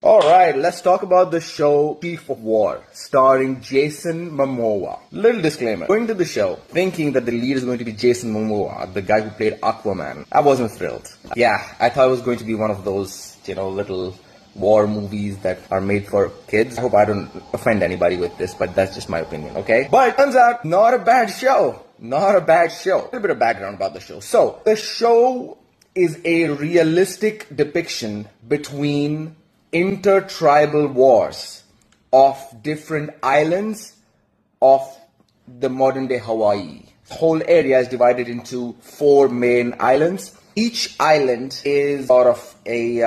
Alright, let's talk about the show Chief of War, starring Jason Momoa. Little disclaimer. Going to the show, thinking that the lead is going to be Jason Momoa, the guy who played Aquaman, I wasn't thrilled. Yeah, I thought it was going to be one of those, little war movies that are made for kids. I hope I don't offend anybody with this, but that's just my opinion, okay? But turns out, not a bad show. Not a bad show. A little bit of background about the show. So, the show is a realistic depiction between intertribal wars of different islands of the modern day Hawaii. The whole area is divided into 4 main islands. Each island is sort of a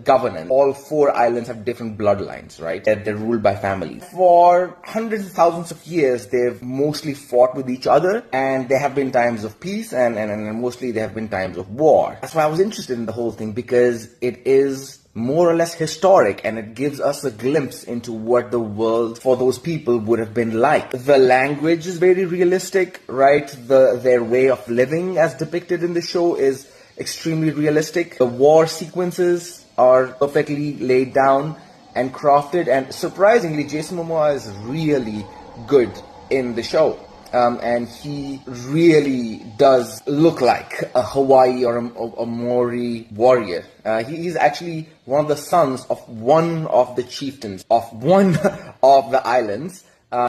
governance. All 4 islands have different bloodlines, right? They're ruled by families. For hundreds of thousands of years, they've mostly fought with each other, and there have been times of peace, and mostly there have been times of war. That's why I was interested in the whole thing, because it is more or less historic, and it gives us a glimpse into what the world for those people would have been like. The language is very realistic, right? Their way of living as depicted in the show is extremely realistic. The war sequences are perfectly laid down and crafted, and surprisingly, Jason Momoa is really good in the show. And he really does look like a Hawaii or a Maori warrior. He's actually one of the sons of one of the chieftains of one of the islands.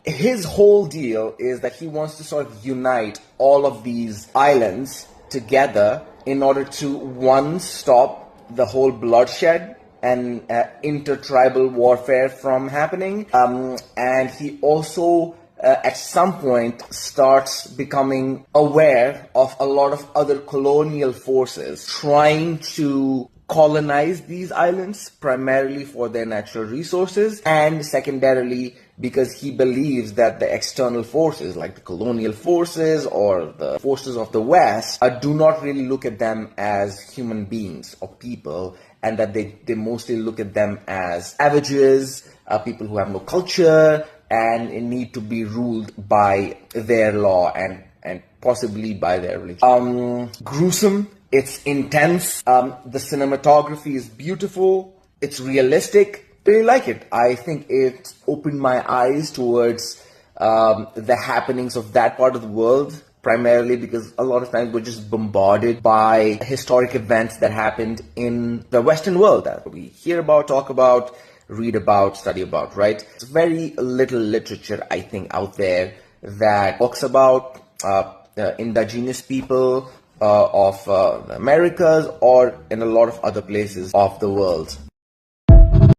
His whole deal is that he wants to sort of unite all of these islands together in order to, one, stop the whole bloodshed and intertribal warfare from happening. And he also at some point starts becoming aware of a lot of other colonial forces trying to colonize these islands, primarily for their natural resources, and secondarily because he believes that the external forces, like the colonial forces or the forces of the West, do not really look at them as human beings or people, and that they mostly look at them as savages, people who have no culture, and need to be ruled by their law and possibly by their religion. Gruesome, it's intense, the cinematography is beautiful, it's realistic. I really like it. I think it opened my eyes towards the happenings of that part of the world, primarily because a lot of times we're just bombarded by historic events that happened in the Western world that we hear about, talk about, read about, study about, right? There's very little literature, I think, out there that talks about indigenous people of the Americas or in a lot of other places of the world.